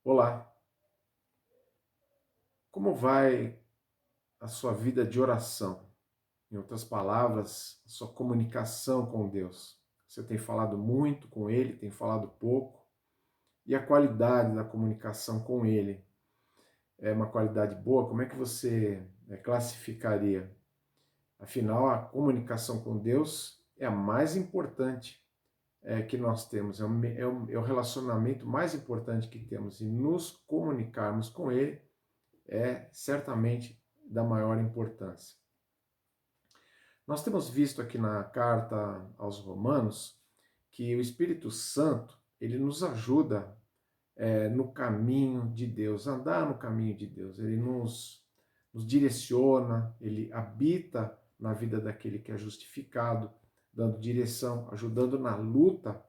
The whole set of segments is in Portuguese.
Olá, como vai a sua vida de oração? Em outras palavras, a sua comunicação com Deus. Você tem falado muito com Ele, tem falado pouco? E a qualidade da comunicação com Ele é uma qualidade boa? Como é que você classificaria? Afinal, a comunicação com Deus é a mais importante que nós temos, é o relacionamento mais importante que temos. E nos comunicarmos com Ele é certamente da maior importância. Nós temos visto aqui na carta aos Romanos que o Espírito Santo ele nos ajuda no caminho de Deus, andar no caminho de Deus. Ele nos direciona, ele habita na vida daquele que é justificado, dando direção, ajudando na luta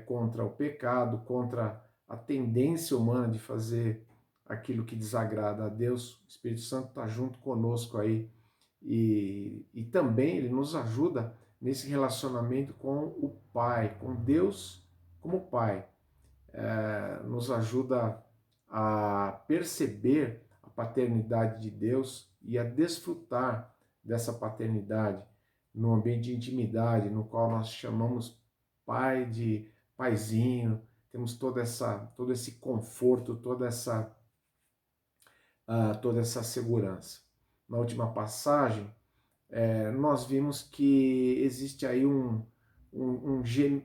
contra o pecado, contra a tendência humana de fazer aquilo que desagrada a Deus. O Espírito Santo está junto conosco aí e também ele nos ajuda nesse relacionamento com o Pai, com Deus como Pai. Nos ajuda a perceber a paternidade de Deus e a desfrutar dessa paternidade no ambiente de intimidade, no qual nós chamamos pai de paizinho, temos todo esse conforto, toda essa segurança. Na última passagem, nós vimos que existe aí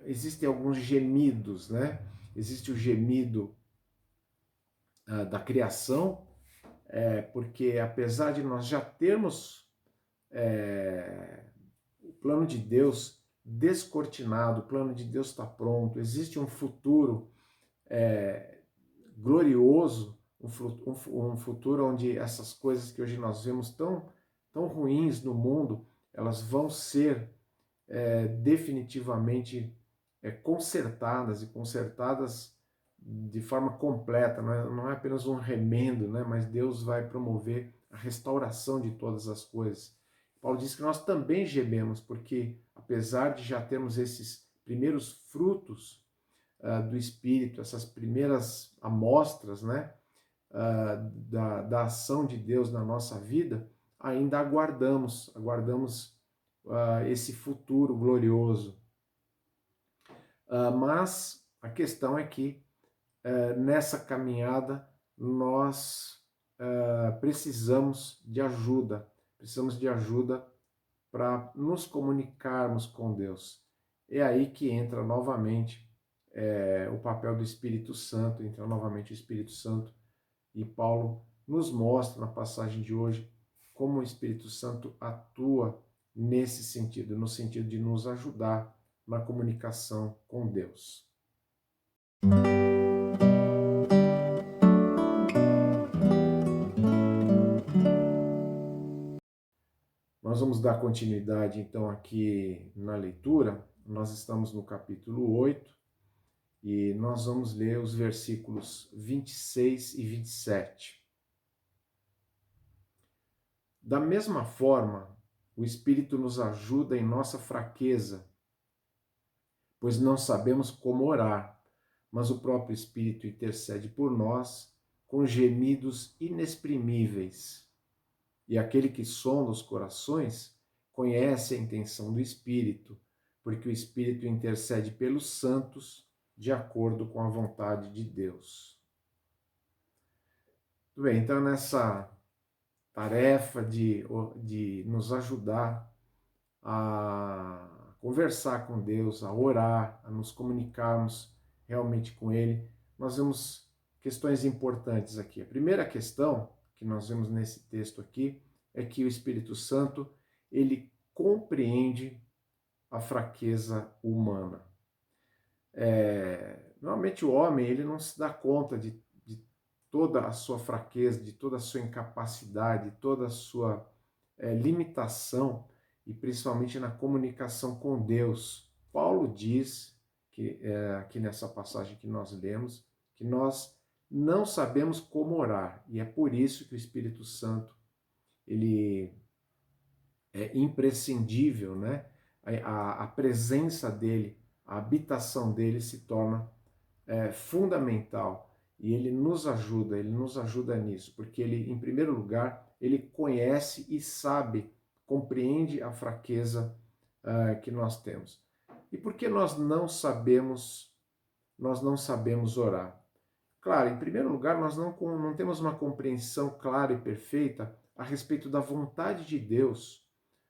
existem alguns gemidos, né? Existe o gemido da criação, porque apesar de nós já termos o plano de Deus descortinado, o plano de Deus está pronto, existe um futuro glorioso, um futuro onde essas coisas que hoje nós vemos tão ruins no mundo, elas vão ser definitivamente consertadas e consertadas de forma completa, não é apenas um remendo, né? Mas Deus vai promover a restauração de todas as coisas. Paulo diz que nós também gememos, porque apesar de já termos esses primeiros frutos do Espírito, essas primeiras amostras, né, da ação de Deus na nossa vida, ainda aguardamos esse futuro glorioso. Mas a questão é que nessa caminhada nós precisamos de ajuda para nos comunicarmos com Deus. É aí que entra novamente o papel do Espírito Santo, entra novamente o Espírito Santo, e Paulo nos mostra na passagem de hoje como o Espírito Santo atua nesse sentido, no sentido de nos ajudar na comunicação com Deus. Nós vamos dar continuidade então aqui na leitura. Nós estamos no capítulo 8 e nós vamos ler os versículos 26 e 27. Da mesma forma, o Espírito nos ajuda em nossa fraqueza, pois não sabemos como orar, mas o próprio Espírito intercede por nós com gemidos inexprimíveis. E aquele que sonda os corações conhece a intenção do Espírito, porque o Espírito intercede pelos santos de acordo com a vontade de Deus. Tudo bem, então nessa tarefa de nos ajudar a conversar com Deus, a orar, a nos comunicarmos realmente com Ele, nós vemos questões importantes aqui. A primeira questão que nós vemos nesse texto aqui é que o Espírito Santo, ele compreende a fraqueza humana. Normalmente o homem, ele não se dá conta de toda a sua fraqueza, de toda a sua incapacidade, de toda a sua limitação, e principalmente na comunicação com Deus. Paulo diz, que aqui nessa passagem que nós lemos, que nós não sabemos como orar, e é por isso que o Espírito Santo ele é imprescindível, né? A presença dele, a habitação dele se torna fundamental. E ele nos ajuda nisso, porque ele, em primeiro lugar, ele conhece e sabe, compreende a fraqueza que nós temos. E por que nós não sabemos orar? Claro, em primeiro lugar, nós não temos uma compreensão clara e perfeita a respeito da vontade de Deus.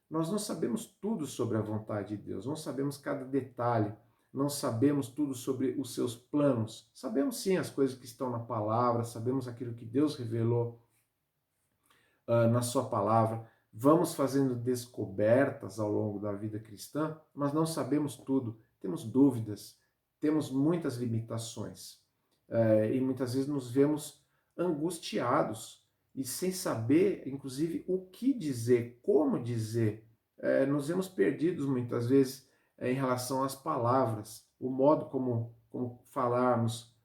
Nós não sabemos tudo sobre a vontade de Deus, não sabemos cada detalhe, não sabemos tudo sobre os seus planos. Sabemos sim as coisas que estão na palavra, sabemos aquilo que Deus revelou na sua palavra. Vamos fazendo descobertas ao longo da vida cristã, mas não sabemos tudo, temos dúvidas, temos muitas limitações. E muitas vezes nos vemos angustiados e sem saber, inclusive, o que dizer, como dizer. Nos vemos perdidos muitas vezes em relação às palavras, o modo como falarmos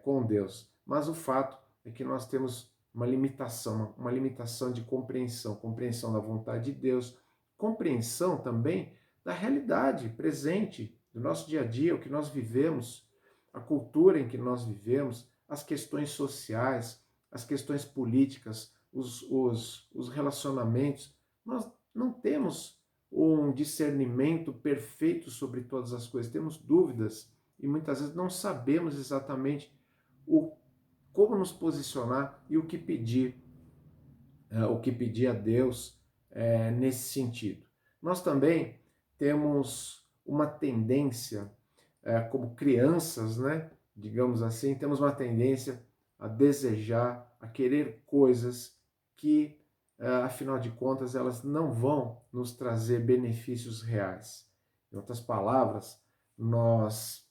com Deus. Mas o fato é que nós temos uma limitação de compreensão da vontade de Deus, compreensão também da realidade presente do nosso dia a dia, o que nós vivemos, a cultura em que nós vivemos, as questões sociais, as questões políticas, os relacionamentos. Nós não temos um discernimento perfeito sobre todas as coisas, temos dúvidas e muitas vezes não sabemos exatamente como nos posicionar e o que pedir a Deus nesse sentido. Nós também temos uma tendência, como crianças, né, digamos assim, temos uma tendência a desejar, a querer coisas que, afinal de contas, elas não vão nos trazer benefícios reais. Em outras palavras, nós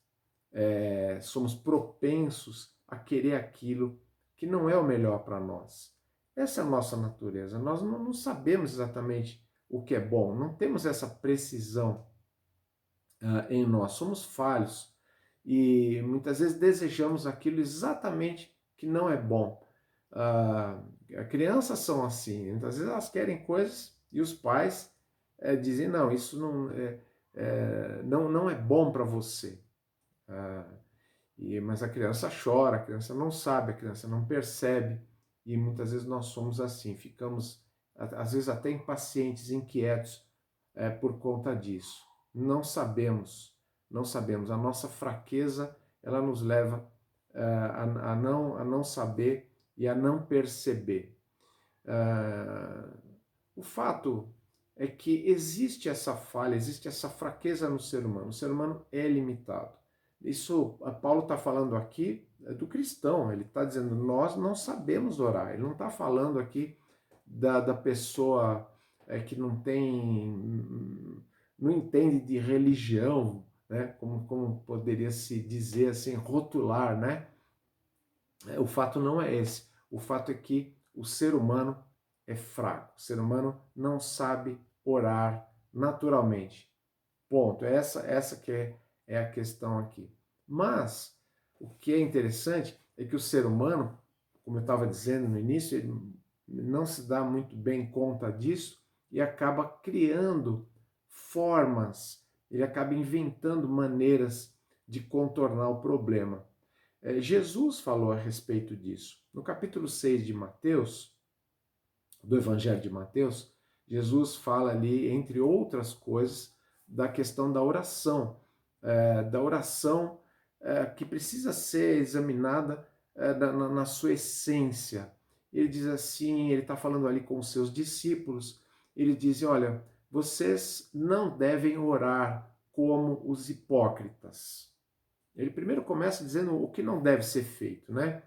somos propensos a querer aquilo que não é o melhor para nós. Essa é a nossa natureza. Nós não sabemos exatamente o que é bom, não temos essa precisão em nós. Somos falhos e muitas vezes desejamos aquilo exatamente que não é bom. Crianças são assim, muitas vezes elas querem coisas e os pais dizem, não, isso não é bom para você. Mas a criança chora, a criança não sabe, a criança não percebe, e muitas vezes nós somos assim, ficamos às vezes até impacientes, inquietos por conta disso. Não sabemos. A nossa fraqueza, ela nos leva a não saber e a não perceber. O fato é que existe essa falha, existe essa fraqueza no ser humano. O ser humano é limitado. Isso, Paulo está falando aqui do cristão, ele está dizendo, nós não sabemos orar. Ele não está falando aqui da pessoa que não entende de religião, né? Como poderia se dizer assim, rotular, né? O fato não é esse. O fato é que o ser humano é fraco. O ser humano não sabe orar naturalmente. Ponto. Essa que é a questão aqui. Mas o que é interessante é que o ser humano, como eu estava dizendo no início, ele não se dá muito bem conta disso e acaba criando formas, ele acaba inventando maneiras de contornar o problema. Jesus falou a respeito disso. No capítulo 6 de Mateus, do Evangelho de Mateus, Jesus fala ali, entre outras coisas, da questão da oração, que precisa ser examinada na sua essência. Ele diz assim, ele está falando ali com os seus discípulos, ele diz, olha, vocês não devem orar como os hipócritas. Ele primeiro começa dizendo o que não deve ser feito, né?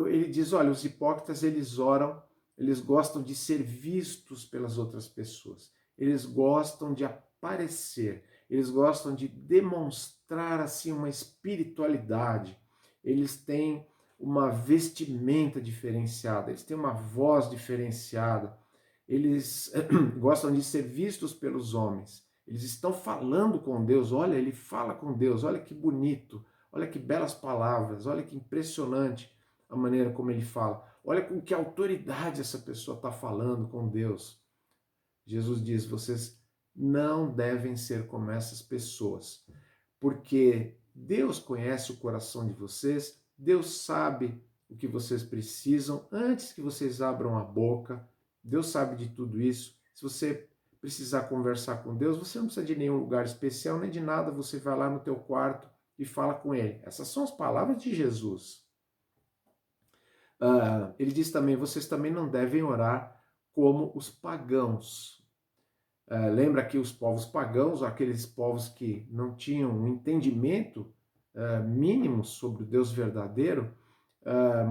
Ele diz, olha, os hipócritas, eles oram, eles gostam de ser vistos pelas outras pessoas, eles gostam de aparecer, eles gostam de demonstrar assim uma espiritualidade, eles têm uma vestimenta diferenciada, eles têm uma voz diferenciada, eles gostam de ser vistos pelos homens, eles estão falando com Deus, olha, ele fala com Deus, olha que bonito, olha que belas palavras, olha que impressionante a maneira como ele fala. Olha com que autoridade essa pessoa está falando com Deus. Jesus diz, vocês não devem ser como essas pessoas, porque Deus conhece o coração de vocês, Deus sabe o que vocês precisam antes que vocês abram a boca. Deus sabe de tudo isso. Se você precisar conversar com Deus, você não precisa de nenhum lugar especial, nem de nada, você vai lá no teu quarto e fala com Ele. Essas são as palavras de Jesus. Ele diz também, vocês também não devem orar como os pagãos. Lembra que os povos pagãos, aqueles povos que não tinham um entendimento mínimo sobre o Deus verdadeiro,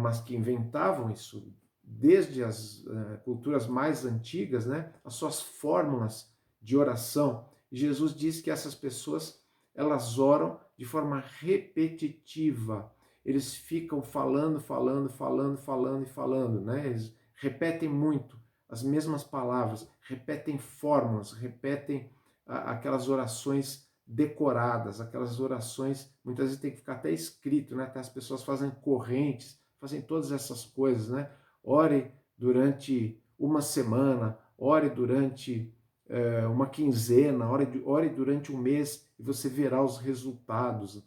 mas que inventavam isso desde as culturas mais antigas, né, as suas fórmulas de oração. E Jesus diz que essas pessoas, elas oram de forma repetitiva. Eles ficam falando, né? Eles repetem muito as mesmas palavras, repetem fórmulas, repetem aquelas orações decoradas, aquelas orações, muitas vezes tem que ficar até escrito, né? Até as pessoas fazem correntes, fazem todas essas coisas, né? Ore durante uma semana, ore durante uma quinzena, ore durante um mês e você verá os resultados.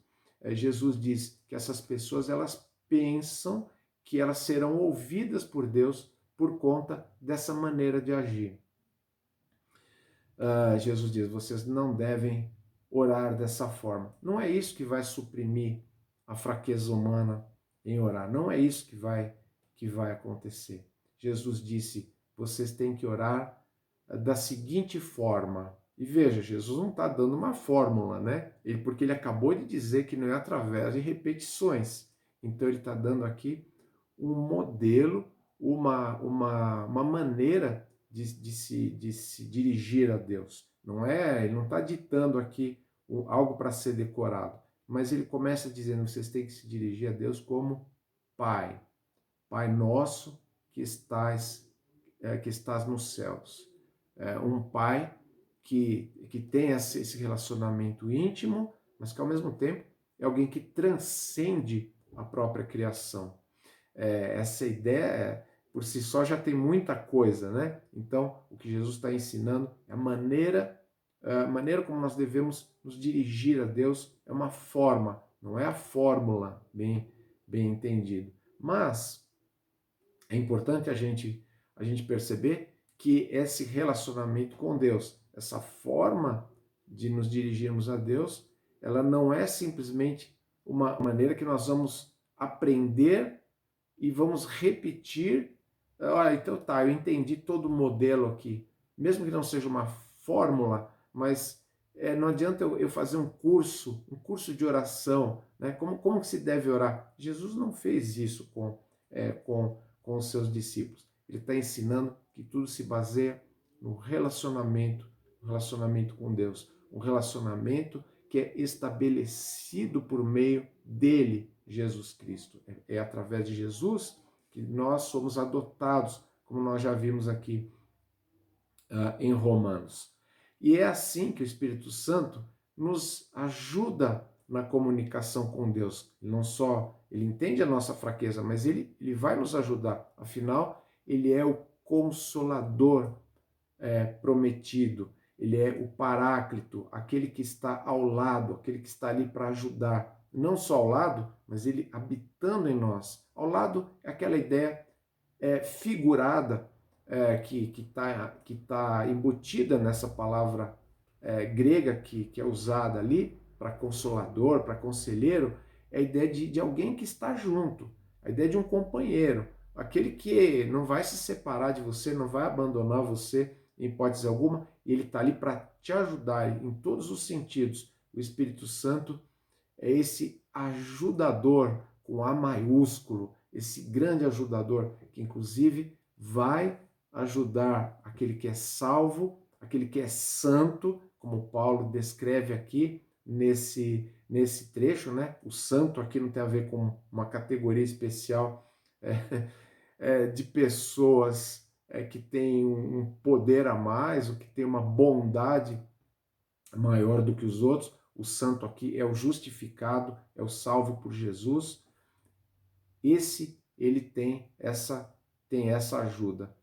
Jesus diz que essas pessoas, elas pensam que elas serão ouvidas por Deus por conta dessa maneira de agir. Jesus diz, vocês não devem orar dessa forma. Não é isso que vai suprimir a fraqueza humana em orar. Não é isso que vai acontecer. Jesus disse, vocês têm que orar da seguinte forma. E veja, Jesus não está dando uma fórmula, né? Porque ele acabou de dizer que não é através de repetições. Então ele está dando aqui um modelo, uma maneira de se dirigir a Deus. Ele não está ditando aqui algo para ser decorado, mas ele começa dizendo, vocês têm que se dirigir a Deus como Pai. Pai nosso que estás nos céus. Um Pai que tem esse relacionamento íntimo, mas que ao mesmo tempo é alguém que transcende a própria criação. Essa ideia, por si só, já tem muita coisa, né? Então, o que Jesus está ensinando é a maneira como nós devemos nos dirigir a Deus, é uma forma, não é a fórmula, bem entendido. Mas é importante a gente perceber que esse relacionamento com Deus, essa forma de nos dirigirmos a Deus, ela não é simplesmente uma maneira que nós vamos aprender e vamos repetir. Olha, então tá, eu entendi todo o modelo aqui, mesmo que não seja uma fórmula, mas não adianta eu fazer um curso de oração, né? Como que se deve orar? Jesus não fez isso com os seus discípulos. Ele está ensinando que tudo se baseia no relacionamento com Deus, um relacionamento que é estabelecido por meio dele, Jesus Cristo. É através de Jesus que nós somos adotados, como nós já vimos aqui em Romanos. E é assim que o Espírito Santo nos ajuda na comunicação com Deus. Não só ele entende a nossa fraqueza, mas ele vai nos ajudar. Afinal, ele é o Consolador prometido. Ele é o Paráclito, aquele que está ao lado, aquele que está ali para ajudar. Não só ao lado, mas ele habitando em nós. Ao lado é aquela ideia figurada que tá embutida nessa palavra grega que é usada ali para consolador, para conselheiro, é a ideia de alguém que está junto, a ideia de um companheiro, aquele que não vai se separar de você, não vai abandonar você em hipótese alguma, e ele está ali para te ajudar em todos os sentidos. O Espírito Santo é esse ajudador com A maiúsculo, esse grande ajudador que inclusive vai ajudar aquele que é salvo, aquele que é santo, como Paulo descreve aqui nesse trecho, né? O santo aqui não tem a ver com uma categoria especial de pessoas que têm um poder a mais, ou que têm uma bondade maior do que os outros. O santo aqui é o justificado, é o salvo por Jesus. Ele tem essa ajuda.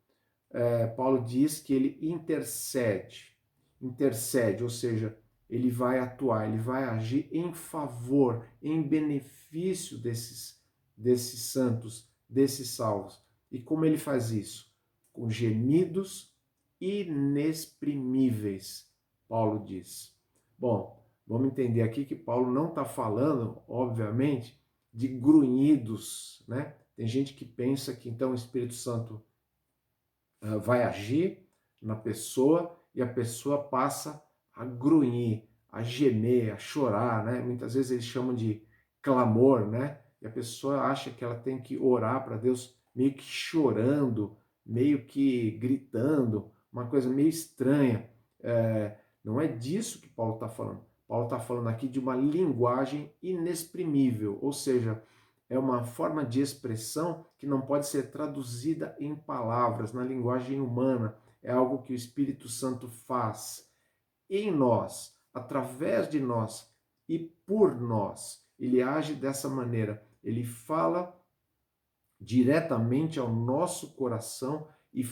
Paulo diz que ele intercede, ou seja, ele vai atuar, ele vai agir em favor, em benefício desses santos, desses salvos. E como ele faz isso? Com gemidos inexprimíveis, Paulo diz. Bom, vamos entender aqui que Paulo não está falando, obviamente, de grunhidos, né? Tem gente que pensa que então o Espírito Santo vai agir na pessoa e a pessoa passa a grunhir, a gemer, a chorar, né? Muitas vezes eles chamam de clamor, né? E a pessoa acha que ela tem que orar para Deus meio que chorando, meio que gritando, uma coisa meio estranha. Não é disso que Paulo está falando. Paulo está falando aqui de uma linguagem inexprimível, ou seja, é uma forma de expressão que não pode ser traduzida em palavras, na linguagem humana. É algo que o Espírito Santo faz em nós, através de nós e por nós. Ele age dessa maneira. Ele fala diretamente ao nosso coração e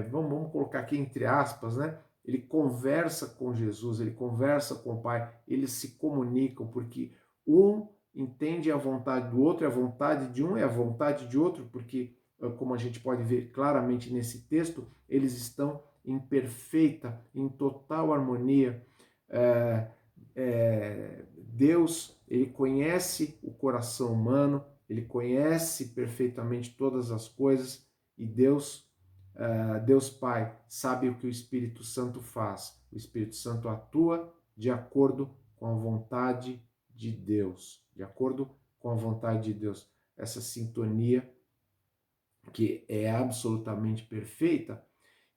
vamos colocar aqui entre aspas, né? Ele conversa com Jesus, ele conversa com o Pai, eles se comunicam, porque um entende a vontade do outro, e a vontade de um é a vontade de outro, porque, como a gente pode ver claramente nesse texto, eles estão em perfeita, em total harmonia. Deus, ele conhece o coração humano, ele conhece perfeitamente todas as coisas, e Deus Pai sabe o que o Espírito Santo faz. O Espírito Santo atua de acordo com a vontade de Deus, de acordo com a vontade de Deus. Essa sintonia que é absolutamente perfeita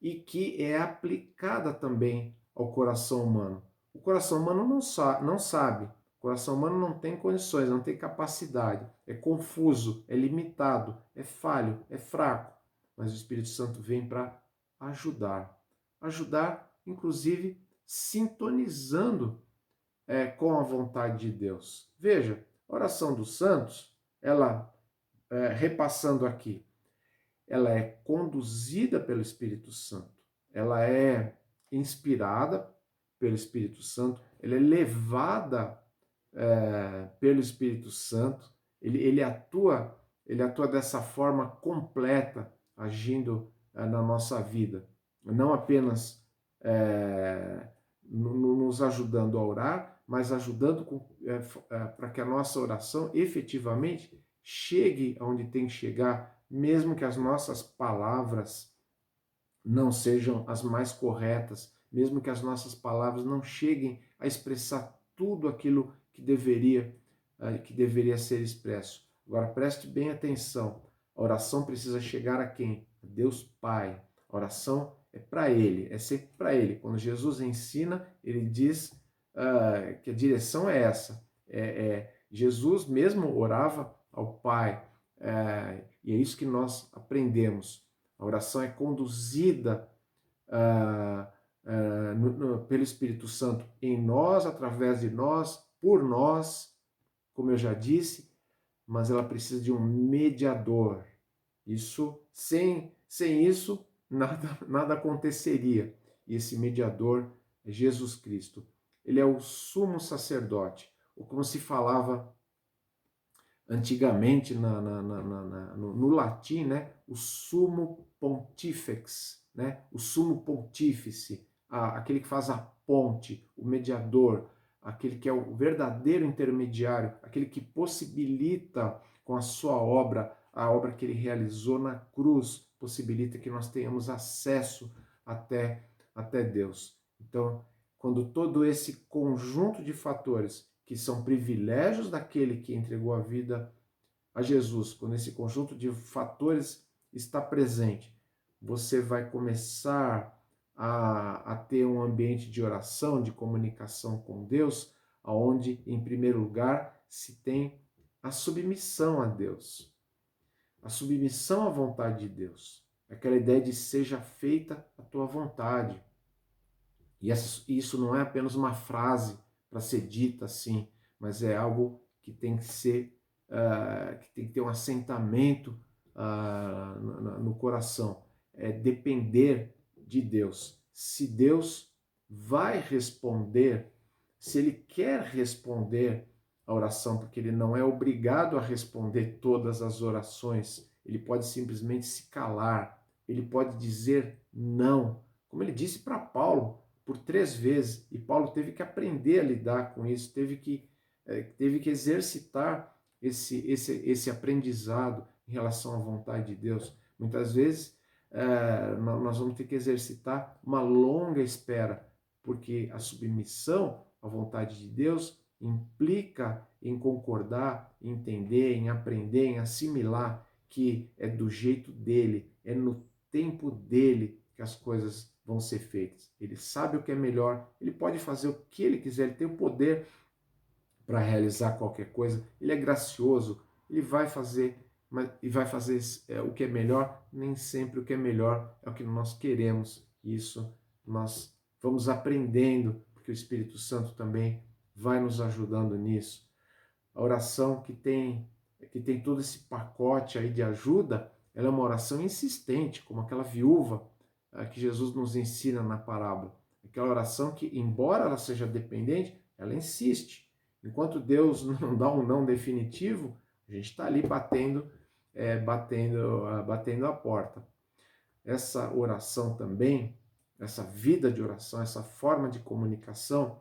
e que é aplicada também ao coração humano. O coração humano não sabe, o coração humano não tem condições, não tem capacidade, é confuso, é limitado, é falho, é fraco. Mas o Espírito Santo vem para ajudar, inclusive sintonizando com a vontade de Deus. Veja, a oração dos santos, ela, repassando aqui, ela é conduzida pelo Espírito Santo, ela é inspirada pelo Espírito Santo, ela é levada pelo Espírito Santo, ele atua dessa forma completa, agindo na nossa vida, não apenas nos ajudando a orar, mas ajudando para que a nossa oração efetivamente chegue aonde tem que chegar, mesmo que as nossas palavras não sejam as mais corretas, mesmo que as nossas palavras não cheguem a expressar tudo aquilo que deveria ser expresso. Agora preste bem atenção, a oração precisa chegar a quem? A Deus Pai. A oração é para Ele, é sempre para Ele. Quando Jesus ensina, Ele diz que a direção é essa. Jesus mesmo orava ao Pai, e é isso que nós aprendemos. A oração é conduzida pelo Espírito Santo em nós, através de nós, por nós, como eu já disse, mas ela precisa de um mediador. Isso, sem isso, nada aconteceria. E esse mediador é Jesus Cristo. Ele é o sumo sacerdote, ou como se falava antigamente no latim, né? O sumo pontifex, né? O sumo pontífice, aquele que faz a ponte, o mediador, aquele que é o verdadeiro intermediário, aquele que possibilita com a sua obra, a obra que ele realizou na cruz, possibilita que nós tenhamos acesso até Deus. Então, quando todo esse conjunto de fatores que são privilégios daquele que entregou a vida a Jesus, quando esse conjunto de fatores está presente, você vai começar a ter um ambiente de oração, de comunicação com Deus, onde, em primeiro lugar, se tem a submissão a Deus, a submissão à vontade de Deus, aquela ideia de seja feita a tua vontade. E isso não é apenas uma frase para ser dita assim, mas é algo que tem que ser, que tem que ter um assentamento no coração. É depender de Deus. Se Deus vai responder, se ele quer responder a oração, porque ele não é obrigado a responder todas as orações, ele pode simplesmente se calar, ele pode dizer não, como ele disse para Paulo por 3 vezes, e Paulo teve que aprender a lidar com isso, teve que exercitar esse aprendizado em relação à vontade de Deus. Muitas vezes nós vamos ter que exercitar uma longa espera, porque a submissão à vontade de Deus implica em concordar, em entender, em aprender, em assimilar que é do jeito dele, é no tempo dele que as coisas vão ser feitas. Ele sabe o que é melhor, ele pode fazer o que ele quiser, ele tem o poder para realizar qualquer coisa, ele é gracioso, ele vai fazer, e vai fazer o que é melhor, nem sempre o que é melhor é o que nós queremos. Isso nós vamos aprendendo, porque o Espírito Santo também vai nos ajudando nisso. A oração que tem todo esse pacote aí de ajuda, ela é uma oração insistente, como aquela viúva que Jesus nos ensina na parábola. Aquela oração que, embora ela seja dependente, ela insiste. Enquanto Deus não dá um não definitivo, a gente está ali batendo a porta. Essa oração também, essa vida de oração, essa forma de comunicação,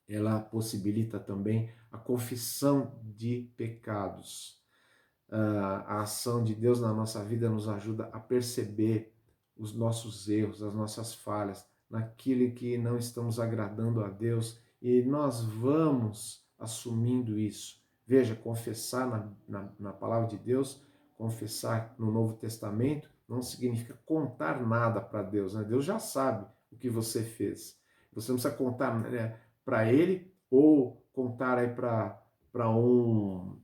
ela possibilita também a confissão de pecados. A ação de Deus na nossa vida nos ajuda a perceber os nossos erros, as nossas falhas, naquilo que não estamos agradando a Deus, e nós vamos assumindo isso. Veja, confessar na palavra de Deus, confessar no Novo Testamento, não significa contar nada para Deus, né? Deus já sabe o que você fez. Você não precisa contar, né, para Ele, ou contar aí para um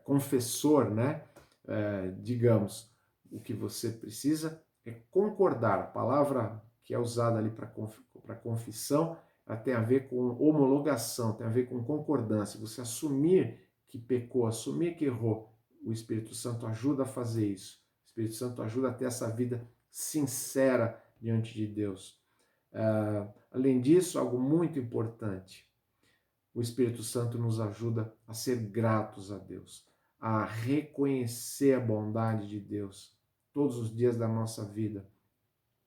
confessor, né? Digamos, o que você precisa é concordar. A palavra que é usada ali para confissão, ela tem a ver com homologação, tem a ver com concordância. Você assumir que pecou, assumir que errou. O Espírito Santo ajuda a fazer isso. O Espírito Santo ajuda a ter essa vida sincera diante de Deus. Além disso, algo muito importante, o Espírito Santo nos ajuda a ser gratos a Deus, a reconhecer a bondade de Deus todos os dias da nossa vida,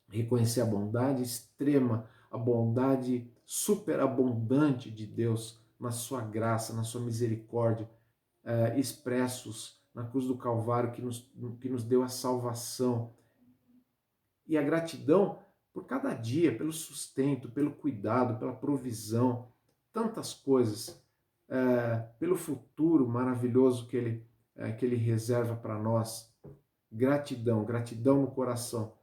reconhecer a bondade extrema, a bondade superabundante de Deus na sua graça, na sua misericórdia, expressos na cruz do Calvário que nos deu a salvação. E a gratidão por cada dia, pelo sustento, pelo cuidado, pela provisão, tantas coisas, pelo futuro maravilhoso que ele reserva para nós. Gratidão, gratidão no coração.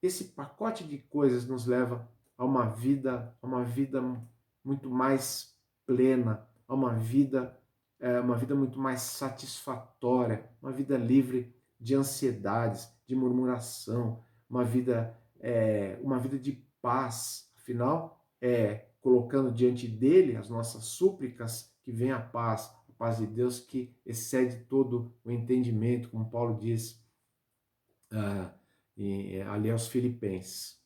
Esse pacote de coisas nos leva a uma vida muito mais plena, a uma vida muito mais satisfatória, uma vida livre de ansiedades, de murmuração, uma vida de paz. Afinal, colocando diante dele as nossas súplicas, que vem a paz de Deus que excede todo o entendimento, como Paulo diz ali aos Filipenses.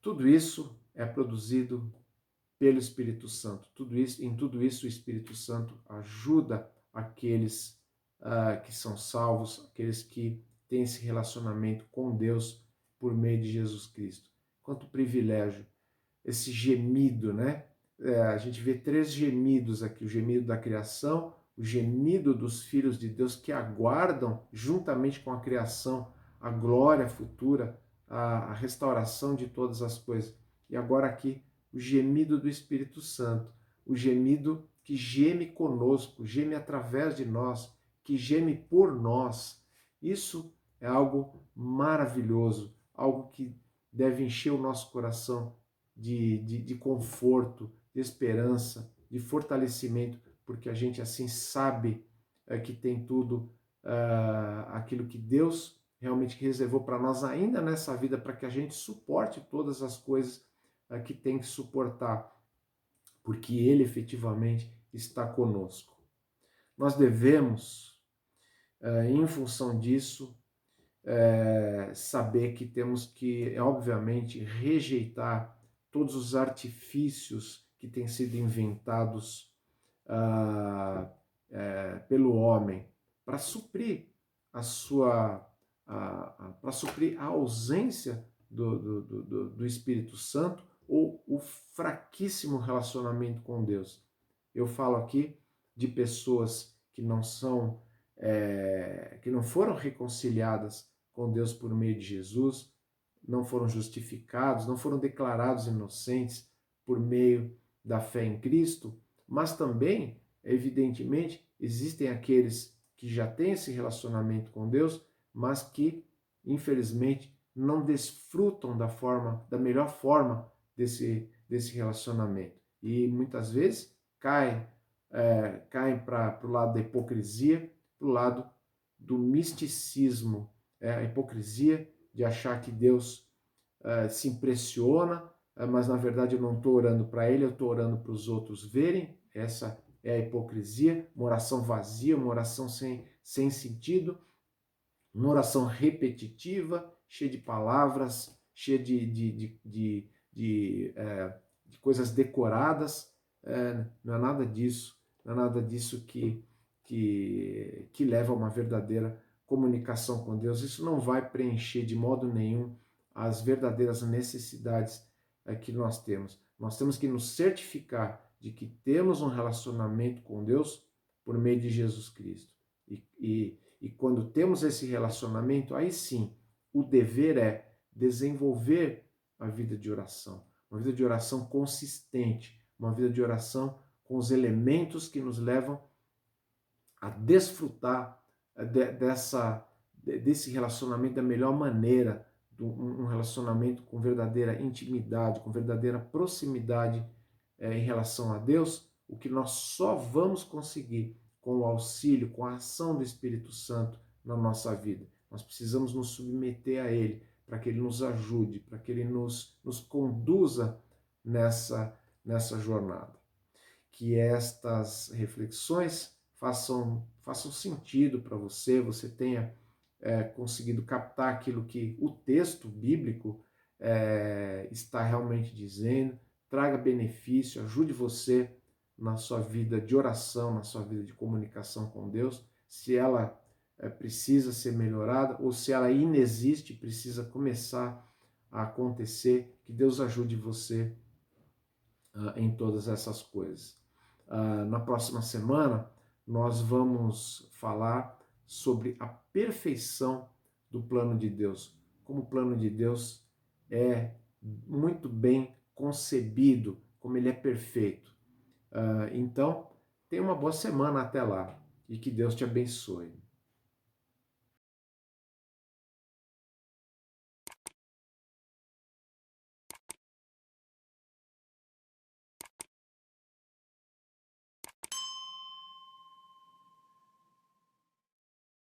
Tudo isso é produzido pelo Espírito Santo. Em tudo isso o Espírito Santo ajuda aqueles que são salvos, aqueles que têm esse relacionamento com Deus por meio de Jesus Cristo. Quanto privilégio, esse gemido, né? A gente vê 3 gemidos aqui: o gemido da criação, o gemido dos filhos de Deus que aguardam, juntamente com a criação, a glória futura, a restauração de todas as coisas. E agora aqui, o gemido do Espírito Santo, o gemido que geme conosco, geme através de nós, que geme por nós. Isso é algo maravilhoso, algo que deve encher o nosso coração de conforto, de esperança, de fortalecimento, porque a gente assim sabe que tem tudo aquilo que Deus realmente reservou para nós ainda nessa vida, para que a gente suporte todas as coisas que tem que suportar, porque Ele efetivamente está conosco. Nós devemos, em função disso, saber que temos que, obviamente, rejeitar todos os artifícios que têm sido inventados ah, pelo homem para suprir a sua para suprir a ausência do Espírito Santo ou o fraquíssimo relacionamento com Deus. Eu falo aqui de pessoas que não são que não foram reconciliadas com Deus por meio de Jesus, não foram justificados, não foram declarados inocentes por meio da fé em Cristo, mas também, evidentemente, existem aqueles que já têm esse relacionamento com Deus, mas que, infelizmente, não desfrutam da melhor forma desse relacionamento. E muitas vezes caem para o lado da hipocrisia, para o lado do misticismo, a hipocrisia de achar que Deus se impressiona, mas na verdade eu não estou orando para Ele, eu estou orando para os outros verem. Essa é a hipocrisia, uma oração vazia, uma oração sem sentido, uma oração repetitiva, cheia de palavras, cheia de coisas decoradas. Não é nada disso, não é nada disso que leva a uma verdadeira comunicação com Deus. Isso não vai preencher de modo nenhum as verdadeiras necessidades que nós temos. Nós temos que nos certificar de que temos um relacionamento com Deus por meio de Jesus Cristo. E quando temos esse relacionamento, aí sim, o dever é desenvolver a vida de oração. Uma vida de oração consistente, uma vida de oração com os elementos que nos levam a desfrutar desse relacionamento da melhor maneira, um relacionamento com verdadeira intimidade, com verdadeira proximidade em relação a Deus, o que nós só vamos conseguir com o auxílio, com a ação do Espírito Santo na nossa vida. Nós precisamos nos submeter a Ele, para que Ele nos ajude, para que Ele nos conduza nessa jornada. Que estas reflexões façam sentido para você, você tenha conseguido captar aquilo que o texto bíblico está realmente dizendo, traga benefício, ajude você na sua vida de oração, na sua vida de comunicação com Deus, se ela precisa ser melhorada ou se ela inexiste, precisa começar a acontecer, que Deus ajude você em todas essas coisas. Na próxima semana, nós vamos falar sobre a perfeição do plano de Deus, como o plano de Deus é muito bem concebido, como ele é perfeito. Então, tenha uma boa semana até lá e que Deus te abençoe.